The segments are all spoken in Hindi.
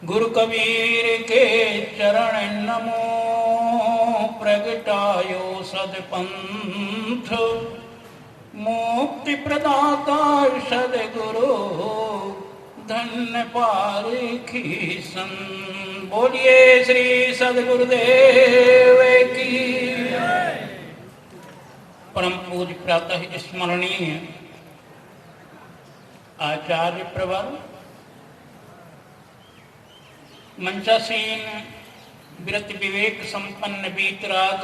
गुरु कबीर के चरण नमो, प्रगटायो सदपंथ, मुक्ति प्रदाता सदगुरु, धन्य पारखी सन। बोलिए श्री सदगुरुदेव की। परम पूज्य प्रातः स्मरणीय आचार्य प्रवर मंचासीन विरत विवेक संपन्न बीतराग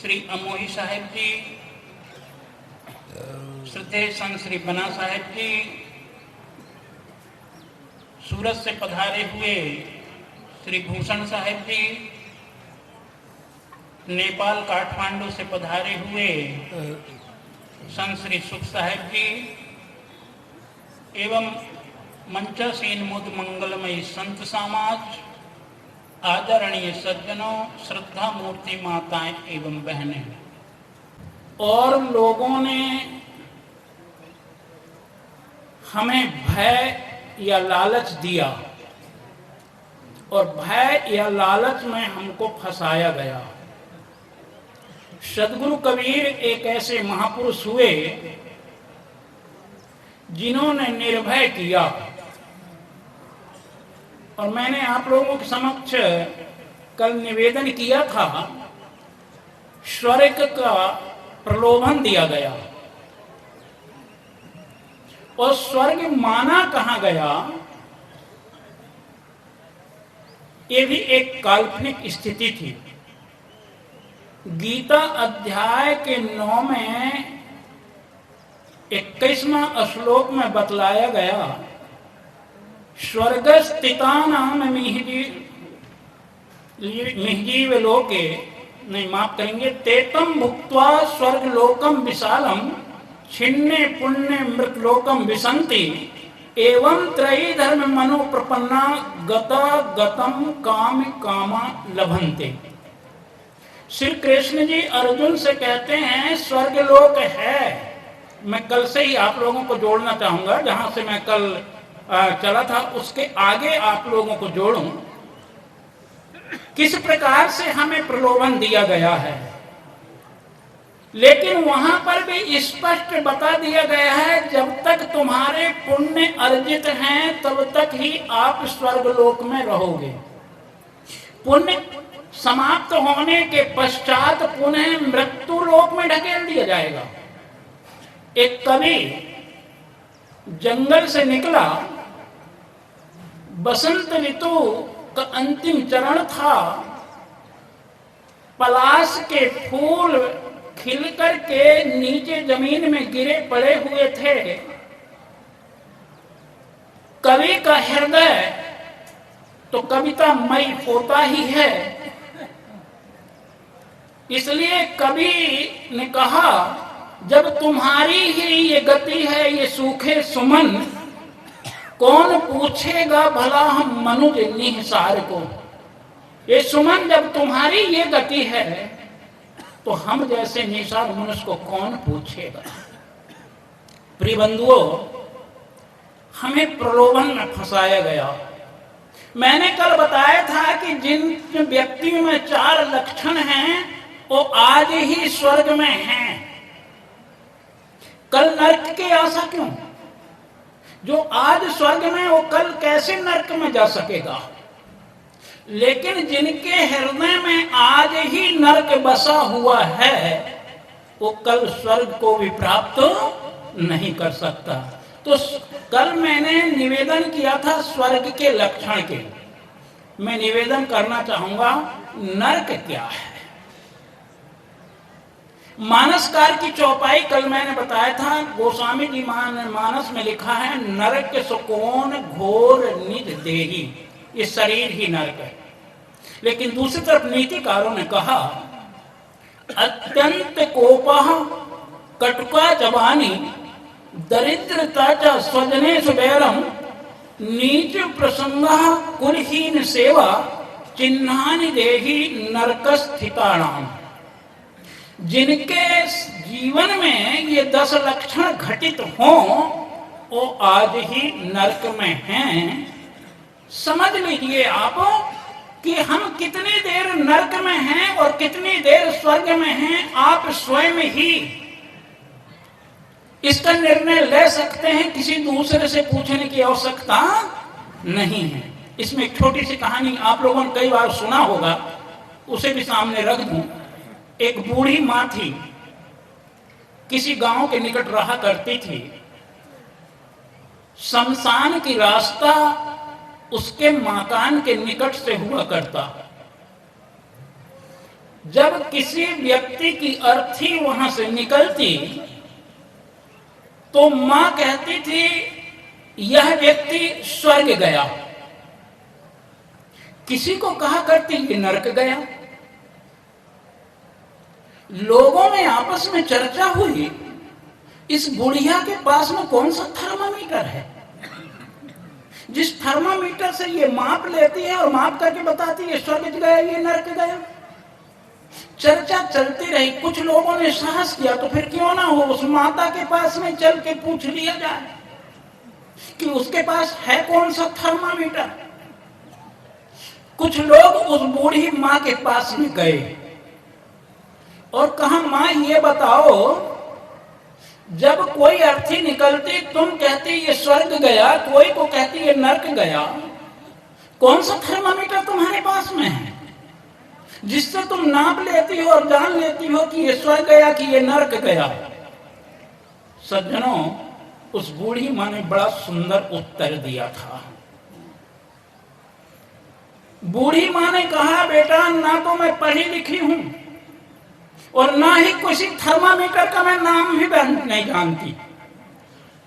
श्री अमोही साहेब जी, श्रद्धेय संत श्री बना साहेब जी, सूरत से पधारे हुए श्री भूषण साहेब जी, नेपाल काठमांडू से पधारे हुए संत श्री सुख साहेब जी एवं मंचासीन मुद मंगलमयी संत समाज, आदरणीय सज्जनों, श्रद्धा मूर्ति माताएं एवं बहनें, और लोगों ने हमें भय या लालच दिया और भय या लालच में हमको फंसाया गया। सदगुरु कबीर एक ऐसे महापुरुष हुए जिन्होंने निर्भय किया, और मैंने आप लोगों के समक्ष कल निवेदन किया था, स्वर्ग का प्रलोभन दिया गया और स्वर्ग माना कहा गया। ये भी एक काल्पनिक स्थिति थी। गीता अध्याय के 9 में 21वां श्लोक में बतलाया गया, स्वर्गस्थितानाम मिहजीव लोके, नहीं माफ करेंगे, तेतम भुक्त्वा स्वर्गलोकम विशालम छिन्ने पुण्य मृतलोकम विसंति एवं त्रयी धर्म मनो प्रपन्ना गता गतम काम कामा लभन्ते। श्री कृष्ण जी अर्जुन से कहते हैं स्वर्गलोक है। मैं कल से ही आप लोगों को जोड़ना चाहूंगा, जहां से मैं कल चला था उसके आगे आप लोगों को जोड़ूं। किस प्रकार से हमें प्रलोभन दिया गया है, लेकिन वहां पर भी स्पष्ट बता दिया गया है, जब तक तुम्हारे पुण्य अर्जित हैं तब तक ही आप स्वर्गलोक में रहोगे। पुण्य समाप्त होने के पश्चात पुनः मृत्यु लोक में ढकेल दिया जाएगा। एक कवि जंगल से निकला, बसंत ऋतु का अंतिम चरण था, पलाश के फूल खिलकर के नीचे जमीन में गिरे पड़े हुए थे। कवि का हृदय तो कविता मई होता ही है, इसलिए कवि ने कहा, जब तुम्हारी ही ये गति है ये सूखे सुमन, कौन पूछेगा भला हम मनुज निहसार को। ये सुमन जब तुम्हारी ये गति है तो हम जैसे निसार मनुष्य को कौन पूछेगा। प्रिय बंधुओं, हमें प्रलोभन में फंसाया गया। मैंने कल बताया था कि जिन व्यक्तियों में 4 लक्षण हैं वो आज ही स्वर्ग में हैं। कल नरक की आशा क्यों? जो आज स्वर्ग में वो कल कैसे नरक में जा सकेगा। लेकिन जिनके हृदय में आज ही नरक बसा हुआ है वो कल स्वर्ग को भी प्राप्त नहीं कर सकता। तो कल मैंने निवेदन किया था स्वर्ग के लक्षण के। मैं निवेदन करना चाहूंगा, नरक क्या है। मानसकार की चौपाई कल मैंने बताया था, गोस्वामी जी मानस में लिखा है, नरक सुकोन घोर निज देही। ये शरीर ही नरक है। लेकिन दूसरी तरफ नीतिकारों ने कहा, अत्यंत कोपः कटुका जवानी दरिद्रता च स्वजने सुबैरम नीच प्रसंगः कुलहीन सेवा चिन्हानि देहि नरकस्थितानाम। जिनके जीवन में ये 10 लक्षण घटित हों वो आज ही नरक में हैं। समझ लीजिए आप कि हम कितनी देर नरक में हैं और कितनी देर स्वर्ग में हैं, आप स्वयं ही इसका निर्णय ले सकते हैं, किसी दूसरे से पूछने की आवश्यकता नहीं है। इसमें एक छोटी सी कहानी आप लोगों ने कई बार सुना होगा, उसे भी सामने रख दूं। एक बूढ़ी मां थी, किसी गांव के निकट रहा करती थी। शमशान की रास्ता उसके मकान के निकट से हुआ करता। जब किसी व्यक्ति की अर्थी वहां से निकलती तो मां कहती थी यह व्यक्ति स्वर्ग गया, किसी को कहा करती ये नरक गया। लोगों में आपस में चर्चा हुई, इस बुढ़िया के पास में कौन सा थर्मामीटर है जिस थर्मामीटर से ये माप लेती है और माप करके बताती है स्वर्ग गया ये नरक गया। चर्चा चलती रही। कुछ लोगों ने साहस किया तो फिर क्यों ना हो उस माता के पास में चल के पूछ लिया जाए कि उसके पास है कौन सा थर्मामीटर। कुछ लोग उस बूढ़ी मां के पास में गए और कहा मां ये बताओ, जब कोई अर्थी निकलती तुम कहती ये स्वर्ग गया, कोई को कहती ये नरक गया, कौन सा थर्मामीटर तुम्हारे पास में है जिससे तुम नाप लेती हो और जान लेती हो कि ये स्वर्ग गया कि ये नरक गया। सज्जनों, उस बूढ़ी मां ने बड़ा सुंदर उत्तर दिया था। बूढ़ी मां ने कहा बेटा, ना तो मैं पढ़ी लिखी हूं और ना ही किसी थर्मामीटर का मैं नाम भी नहीं जानती।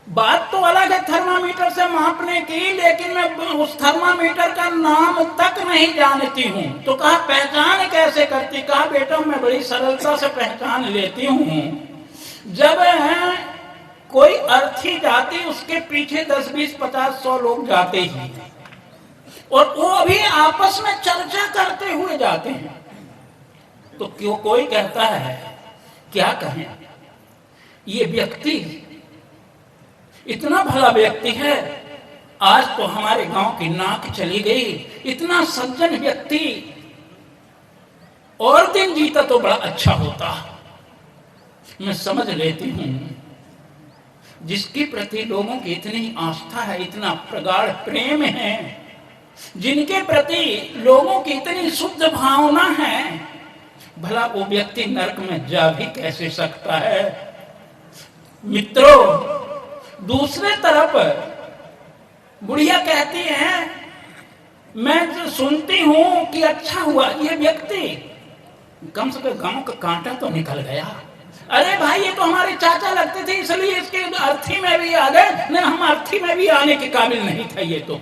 बात तो अलग है थर्मामीटर से मापने की, लेकिन मैं उस थर्मामीटर का नाम तक नहीं जानती हूं। तो कहा पहचान कैसे करती? कहा बेटा मैं बड़ी सरलता से पहचान लेती हूं। जब कोई अर्थी जाती उसके पीछे 10, 20, 50, 100 लोग जाते ही, और वो भी आपस में चर्चा करते हुए जाते हैं। तो क्यों कोई कहता है क्या कहें, ये व्यक्ति इतना भला व्यक्ति है, आज तो हमारे गांव की नाक चली गई, इतना सज्जन व्यक्ति, और दिन जीता तो बड़ा अच्छा होता। मैं समझ लेती हूं जिसके प्रति लोगों की इतनी आस्था है, इतना प्रगाढ़ प्रेम है, जिनके प्रति लोगों की इतनी शुद्ध भावना है, भला वो व्यक्ति नरक में जा भी कैसे सकता है। मित्रों, दूसरे तरफ बुढ़िया कहती है मैं तो सुनती हूं कि अच्छा हुआ ये व्यक्ति कम से कम गांव का कांटा तो निकल गया। अरे भाई ये तो हमारे चाचा लगते थे इसलिए इसके अर्थी में भी आ गए, नहीं हम अर्थी में भी आने के काबिल नहीं था, ये तो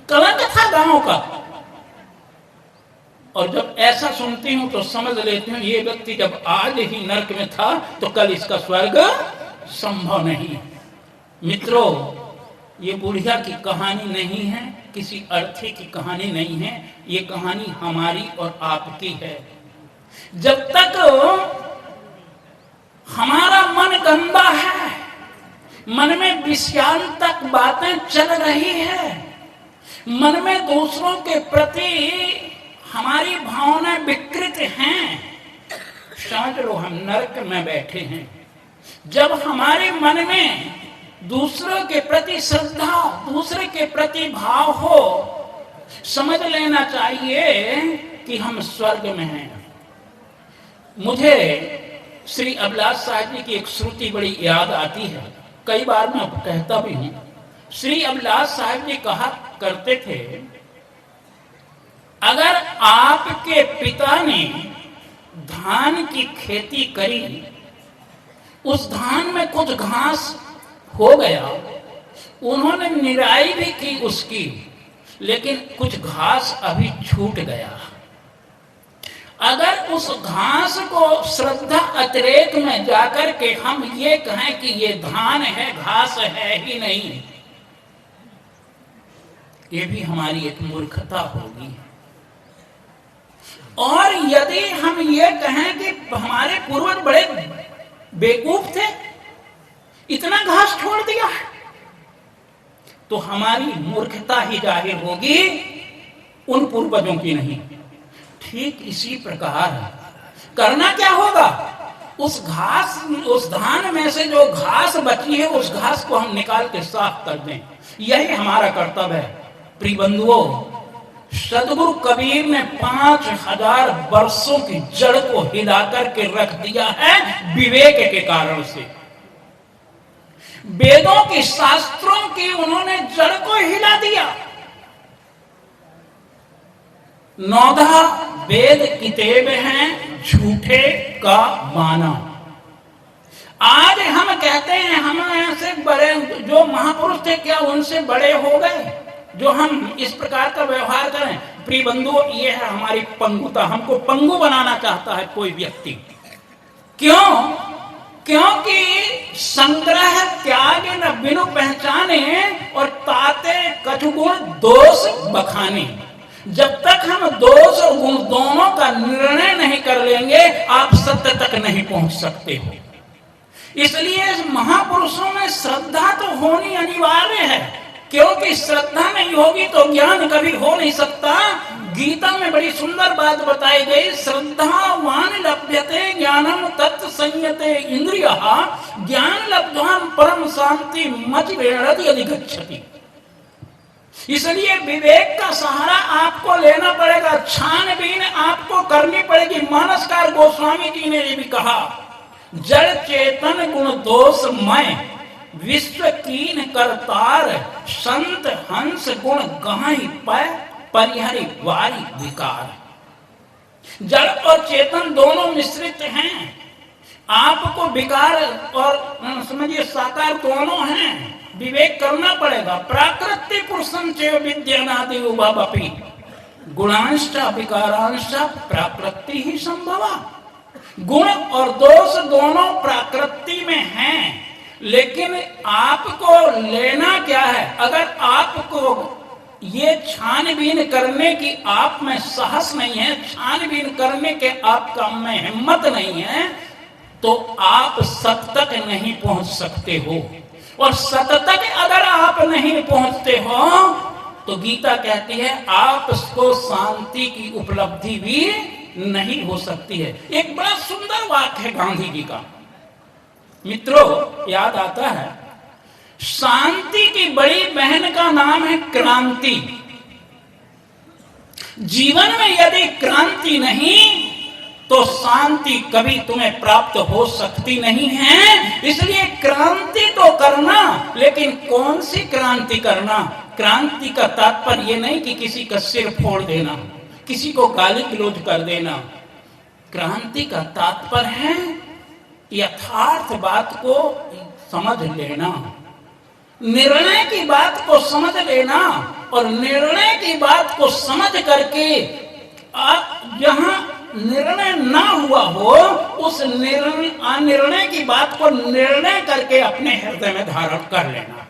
कलंक था गांव का। और जब ऐसा सुनती हूं तो समझ लेती हूं ये व्यक्ति जब आज ही नरक में था तो कल इसका स्वर्ग संभव नहीं। मित्रों, ये बुढ़िया की कहानी नहीं है, किसी अर्थी की कहानी नहीं है, ये कहानी हमारी और आपकी है। जब तक हमारा मन गंदा है, मन में विषयांतक बातें चल रही है, मन में दूसरों के प्रति हमारी भावनाएं विकृत हैं, समझ लो हम नरक में बैठे हैं। जब हमारे मन में दूसरों के प्रति श्रद्धा, दूसरे के प्रति भाव हो, समझ लेना चाहिए कि हम स्वर्ग में हैं। मुझे श्री अभिलाष साहब जी की एक श्रुति बड़ी याद आती है, कई बार मैं कहता भी हूं। श्री अभिलाष साहब जी कहा करते थे, अगर आपके पिता ने धान की खेती करी, उस धान में कुछ घास हो गया, उन्होंने निराई भी की उसकी, लेकिन कुछ घास अभी छूट गया। अगर उस घास को श्रद्धा अतिरेक में जाकर के हम ये कहें कि ये धान है, घास है ही नहीं, ये भी हमारी एक मूर्खता होगी। और यदि हम ये कहें कि हमारे पूर्वज बड़े बेवकूफ थे, इतना घास छोड़ दिया, तो हमारी मूर्खता ही जाहिर होगी, उन पूर्वजों की नहीं। ठीक इसी प्रकार करना क्या होगा, उस घास, उस धान में से जो घास बची है उस घास को हम निकाल के साफ कर दें, यही हमारा कर्तव्य है। प्रिय बंधुओं, सदगुरु कबीर ने 5000 वर्षों की जड़ को हिला करके रख दिया है विवेक के कारण से। वेदों की, शास्त्रों की उन्होंने जड़ को हिला दिया। 9 वेद किताब हैं झूठे का माना। आज हम कहते हैं हम ऐसे बड़े, जो महापुरुष थे क्या उनसे बड़े हो गए जो हम इस प्रकार का व्यवहार करें? प्रिय बंधुओं, ये है हमारी पंगुता। हमको पंगु बनाना चाहता है कोई व्यक्ति। क्यों? क्योंकि संग्रह त्याग न बिनु पहचाने और ताते कछु गुण दोष बखाने। जब तक हम दोष और गुण दोनों का निर्णय नहीं कर लेंगे, आप सत्य तक नहीं पहुंच सकते हो। इसलिए महापुरुषों में श्रद्धा तो होनी अनिवार्य है, क्योंकि श्रद्धा नहीं होगी तो ज्ञान कभी हो नहीं सकता। गीता में बड़ी सुंदर बात बताई गई, श्रद्धावान लभ्यते ज्ञानम तत् संयते इंद्रियः ज्ञान लब्ध्वान परम शांति मच वेणति अधिगच्छति। इसलिए विवेक का सहारा आपको लेना पड़ेगा, छानबीन आपको करनी पड़ेगी। मानसकार गोस्वामी जी ने ये भी कहा, जड़ चेतन गुण दोषमय विश्व कीन करतार संत हंस गुण गाहि पै परिहरि वारी विकार। जड़ और चेतन दोनों मिश्रित हैं। आपको विकार और समझिए साकार दोनों हैं। विवेक करना पड़ेगा। प्राकृतिक पुरुषं चैव विद्यानादि उभयमपि गुणांश्च विकारांश्च प्राकृति ही संभवा। गुण और दोष दोनों प्रकृति में हैं, लेकिन आपको लेना क्या है? अगर आपको ये छानबीन करने की आप में साहस नहीं है, छानबीन करने के आपका में हिम्मत नहीं है, तो आप सत्य तक नहीं पहुंच सकते हो। और सत्य तक अगर आप नहीं पहुंचते हो तो गीता कहती है आपको शांति की उपलब्धि भी नहीं हो सकती है। एक बड़ा सुंदर वाक्य है गांधी जी का, मित्रों याद आता है, शांति की बड़ी बहन का नाम है क्रांति। जीवन में यदि क्रांति नहीं तो शांति कभी तुम्हें प्राप्त हो सकती नहीं है। इसलिए क्रांति तो करना, लेकिन कौन सी क्रांति करना? क्रांति का तात्पर्य ये नहीं कि किसी का सिर फोड़ देना, किसी को गाली गलौज कर देना। क्रांति का तात्पर्य है यथार्थ बात को समझ लेना, निर्णय की बात को समझ लेना, और निर्णय की बात को समझ करके जहां निर्णय ना हुआ हो उस निर्णय की बात को निर्णय करके अपने हृदय में धारण कर लेना।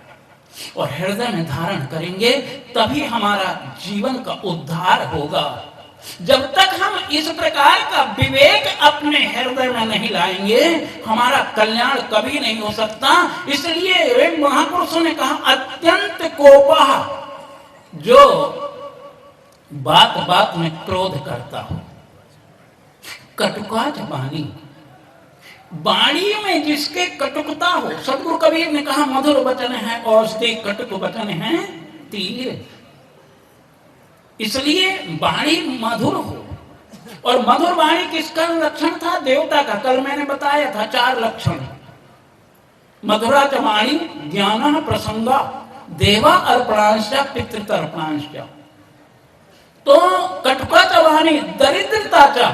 और हृदय में धारण करेंगे तभी हमारा जीवन का उद्धार होगा। जब तक हम इस प्रकार का विवेक अपने हृदय में नहीं लाएंगे, हमारा कल्याण कभी नहीं हो सकता। इसलिए महापुरुषों ने कहा, अत्यंत कोपः, जो बात बात में क्रोध करता हो, कटुकाच वाणी, वाणी में जिसके कटुकता हो। सदगुरु कबीर ने कहा, मधुर वचन है औषधि, कटुक वचन है तीर। इसलिए वाणी मधुर हो। और मधुर वाणी किसका लक्षण था? देवता का। कल मैंने बताया था 4 लक्षण। मधुरा च वाणी ज्ञान प्रसंगा देवा अर्पणांश्च पितृतर्पणांश्च। तो कटुका च वाणी दरिद्रता च,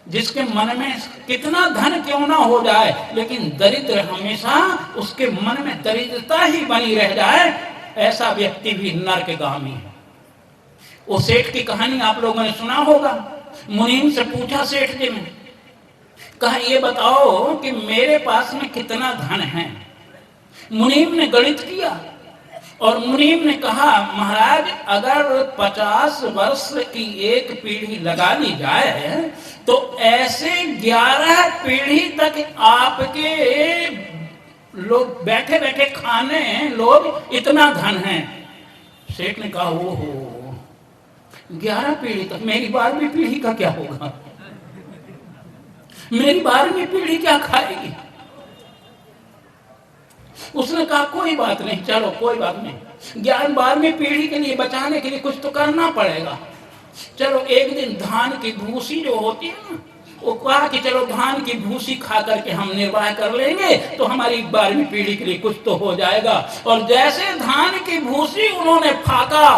जिसके मन में कितना धन क्यों ना हो जाए, लेकिन दरिद्र हमेशा उसके मन में दरिद्रता ही बनी रह जाए, ऐसा व्यक्ति भी नरकगामी है। वो सेठ की कहानी आप लोगों ने सुना होगा। मुनीम से पूछा सेठ जी ने, कहा ये बताओ कि मेरे पास में कितना धन है। मुनीम ने गणित किया और मुनीम ने कहा, महाराज अगर 50 वर्ष की एक पीढ़ी लगा ली जाए तो ऐसे 11 पीढ़ी तक आपके लोग बैठे बैठे खाने लोग इतना धन है। सेठ ने कहा ओहो 11 पीढ़ी तक, मेरी 12वीं पीढ़ी का क्या होगा, मेरी 12वीं पीढ़ी क्या खाएगी। उसने कहा कोई बात नहीं, चलो कोई बात नहीं, 12वीं पीढ़ी के लिए बचाने के लिए कुछ तो करना पड़ेगा। चलो एक दिन धान की भूसी जो होती है ना, वो कहा कि चलो धान की भूसी खा करके हम निर्वाह कर लेंगे तो हमारी 12वीं पीढ़ी के लिए कुछ तो हो जाएगा। और जैसे धान की भूसी उन्होंने फाका,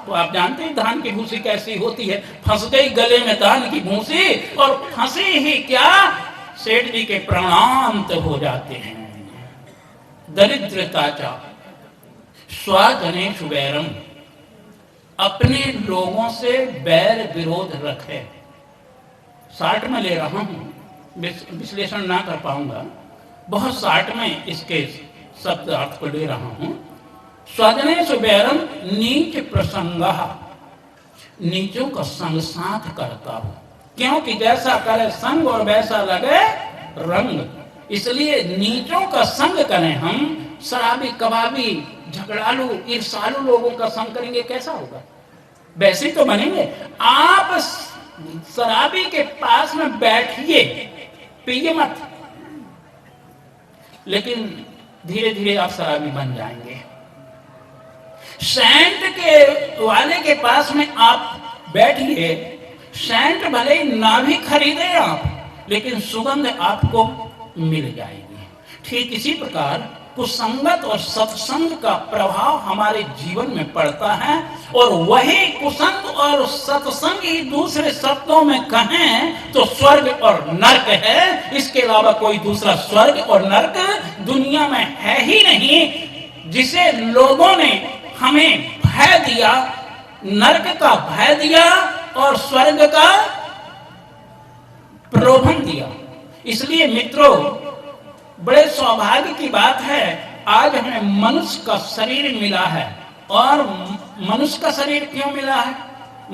तो आप जानते हैं धान की भूसी कैसी होती है, फंस गई गले में धान की भूसी, और फंसी ही क्या, सेठ जी के प्राणांत हो जाते हैं। दरिद्रताचा स्वजनेषु वैरम, अपने लोगों से बैर विरोध रखे। 60 में ले रहा हूं, विश्लेषण ना कर पाऊंगा, बहुत 60 में इसके शब्द अर्थ को ले रहा हूं। स्वजनेषु वैरम नीच प्रसंगः, नीचों का संग साथ करता हो, क्योंकि जैसा करे संग और वैसा लगे रंग, इसलिए नीचों का संग करें हम। शराबी कबाबी झगड़ालू ईर्षालु लोगों का संग करेंगे कैसा होगा, वैसे तो बनेंगे। आप शराबी के पास में बैठिए, पिए मत, लेकिन धीरे धीरे आप शराबी बन जाएंगे। सेंट के वाले के पास में आप बैठिए, सेंट भले ना भी खरीदे आप, लेकिन सुगंध आपको मिल जाएगी। ठीक इसी प्रकार कुसंगत और सत्संग का प्रभाव हमारे जीवन में पड़ता है, और वही कुसंग और सत्संग ही दूसरे शब्दों में कहें तो स्वर्ग और नरक है। इसके अलावा कोई दूसरा स्वर्ग और नरक दुनिया में है ही नहीं। जिसे लोगों ने हमें भय दिया, नरक का भय दिया और स्वर्ग का प्रलोभन दिया। इसलिए मित्रों, बड़े सौभाग्य की बात है, आज हमें मनुष्य का शरीर मिला है। और मनुष्य का शरीर क्यों मिला है?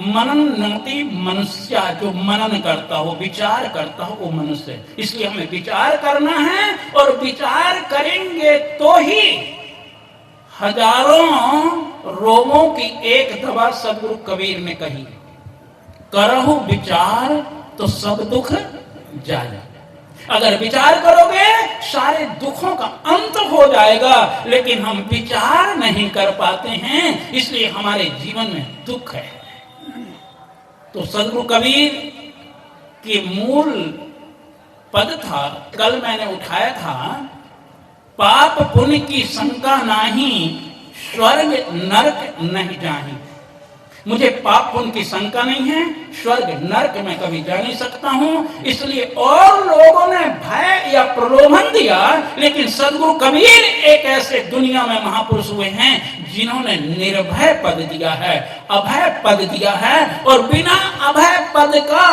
मननति मनुष्य, जो मनन करता हो, विचार करता हो, वो मनुष्य है। इसलिए हमें विचार करना है, और विचार करेंगे तो ही हजारों रोगों की एक दवा सदगुरु कबीर ने कही, करहु विचार तो सब दुख जाए। अगर विचार करोगे सारे दुखों का अंत हो जाएगा, लेकिन हम विचार नहीं कर पाते हैं, इसलिए हमारे जीवन में दुख है। तो सदगुरु कबीर के मूल पद था, कल मैंने उठाया था, पाप पुण्य की शंका नाही, स्वर्ग नरक नहीं जाही। मुझे पाप पुण्य की शंका नहीं है, स्वर्ग नरक में कभी जा नहीं सकता हूं। इसलिए और लोगों ने भय या प्रलोभन दिया, लेकिन सदगुरु कबीर एक ऐसे दुनिया में महापुरुष हुए हैं जिन्होंने निर्भय पद दिया है, अभय पद दिया है, और बिना अभय पद का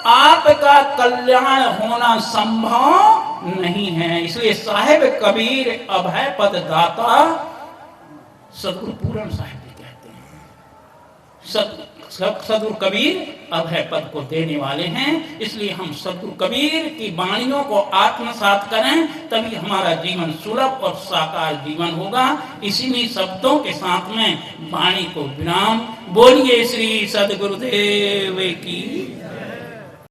आपका कल्याण होना संभव नहीं है। इसलिए साहेब कबीर अभय पद दाता सदगुरु पूरण साहेब कहते हैं। सदगुरु कबीर अभय पद को देने वाले हैं। इसलिए हम सदगुरु कबीर की वाणियों को आत्मसात करें, तभी हमारा जीवन सुलभ और साकार जीवन होगा। इसी शब्दों के साथ में वाणी को विराम। बोलिए श्री सदगुरुदेव की।